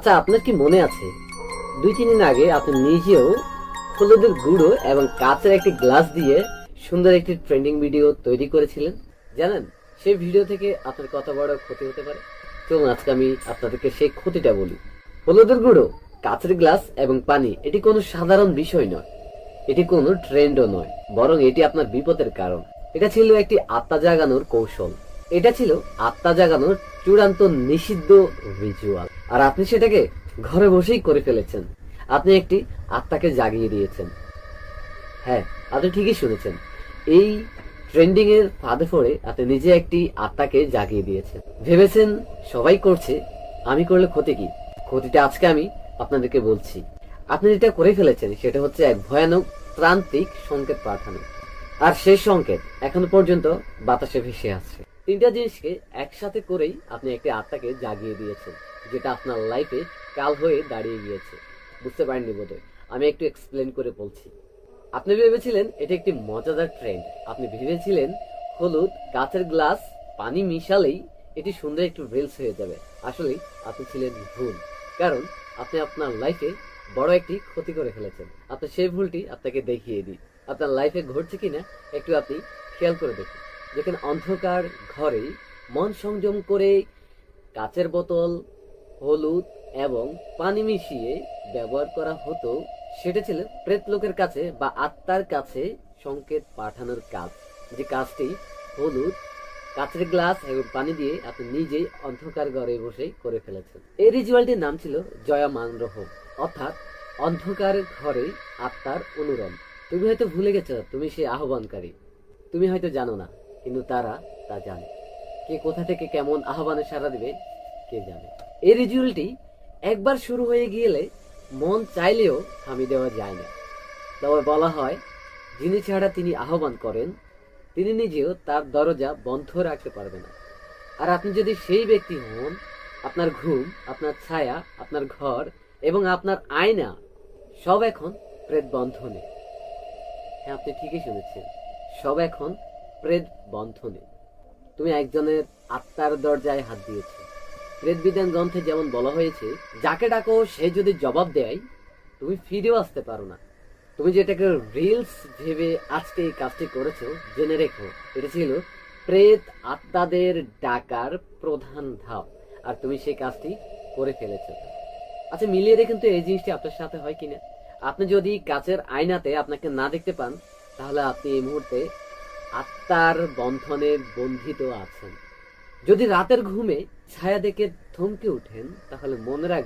আচ্ছা, আপনার কি মনে আছে 2-3 দিন আগে আপনি নিজেও হলুদের গুঁড়ো এবং কাঁচের একটি গ্লাস দিয়ে সুন্দর একটি ট্রেন্ডিং ভিডিও তৈরি করেছিলেন? জানেন, সেই ভিডিও থেকে আপনার কত বড় ক্ষতি হতে পারে। চলুন আজকে আমি আপনাদেরকে সেই ক্ষতিটা বলি। হলুদের গুঁড়ো, কাঁচের গ্লাস এবং পানি এটি কোনো সাধারণ বিষয় নয়, এটি কোনো ট্রেন্ডও নয়, বরং এটি আপনার বিপদের কারণ। এটা ছিল একটি আত্মা জাগানোর কৌশল। এটা ছিল আত্মা জাগানোর চূড়ান্ত নিষিদ্ধ রিচুয়াল। আর আপনি সেটাকে ঘরে বসেই করে ফেলেছেন। আপনি একটি আত্মাকে জাগিয়ে দিয়েছেন। হ্যাঁ, আপনি ঠিকই শুনেছেন। এই ট্রেন্ডিং এর ফাঁদে পড়ে আপনি নিজে একটি আত্মাকে জাগিয়ে দিয়েছেন। ভেবেছেন সবাই করছে, আমি করলে ক্ষতি কি? ক্ষতিটা আজকে আমি আপনাদেরকে বলছি। আপনি যেটা করে ফেলেছেন সেটা হচ্ছে এক ভয়ানক প্রান্তিক সংকেত পাঠানো। আর সেই সংকেত এখনো পর্যন্ত বাতাসে ভেসে আসছে। 3টা জিনিসকে একসাথে করেই আপনি একটি আত্মাকে জাগিয়ে দিয়েছেন, যেটা আপনার লাইফে কাল হয়ে দাঁড়িয়ে গিয়েছে। বুঝতে পারেননি বোধহয়। আমি একটু এক্সপ্লেন করে বলছি। আপনি ভেবেছিলেন এটা একটি মজাদার ট্রেন্ড। আপনি ভেবেছিলেন হলুদ, কাঁচের গ্লাস, পানি মিশালেই এটি সুন্দর একটু রিলস হয়ে যাবে। আসলে আপনি ছিলেন ভুল, কারণ আপনি আপনার লাইফে বড় একটি ক্ষতি করে ফেলেছেন। আপনি সেই ভুলটি আপনাকে দেখিয়ে দিই। আপনার লাইফে ঘটছে কিনা একটু আপনি খেয়াল করে দেখুন। যেখানে অন্ধকার ঘরে মন সংযম করে কাচের বোতল, হলুদ এবং পানি মিশিয়ে ব্যবহার করা হতো, সেটা ছিল প্রেত লোকের কাছে বা আত্মার কাছে সংকেত পাঠানোর কাজ। যে কাজটি হলুদ, কাচের গ্লাস এবং পানি দিয়ে আপনি নিজেই অন্ধকার ঘরে বসে করে ফেলেছেন। এই রিচুয়ালটির নাম ছিল জয়া মানরহ, অর্থাৎ অন্ধকার ঘরে আত্মার অনুরণ। তুমি হয়তো ভুলে গেছো তুমি সেই আহ্বানকারী। তুমি হয়তো জানো না, কিন্তু তারা তা জানে। কে কোথা থেকে কেমন আহ্বানে সাড়া দিবে কে জানে। এই রিচুয়ালটি একবার শুরু হয়ে গেলে মন চাইলেও থামিয়ে দেওয়া যায় না। তবে বলা হয়, যিনি ছাড়া তিনি আহ্বান করেন, তিনি নিজেও তার দরজা বন্ধ রাখতে পারবে না। আর আপনি যদি সেই ব্যক্তি হন, আপনার ঘুম, আপনার ছায়া, আপনার ঘর এবং আপনার আয়না সব এখন প্রেত বন্ধনে। হ্যাঁ, আপনি ঠিকই শুনেছেন, সব এখন প্রেত বন্ধনে। তুমি একজনের আত্মার দরজায় হাত দিয়েছো। প্রেত বিধান গ্রন্থে যেমন বলা হয়েছে, যাকে ডাকো সে যদি জবাব দেয়, তুমি ফিরেও আসতে পারো না। তুমি যেটাকে রিলস ভেবে আজকে এই কাজটি করেছো, জেনে রেখো এটা ছিল প্রেত আত্মাদের ডাকার প্রধান ধাপ। আর তুমি সেই কাজটি করে ফেলেছো। আচ্ছা, মিলিয়ে দেখেন তো এই জিনিসটি আপনার সাথে হয় কিনা। আপনি যদি কাচের আয়নাতে আপনাকে না দেখতে পান, তাহলে আপনি এই মুহূর্তে আত্মার বন্ধনে বন্ধিত আছেন। যদি রাতের ঘুমে ছায়া দেখে থমকে উঠেন, তাহলে মনে রাখবেন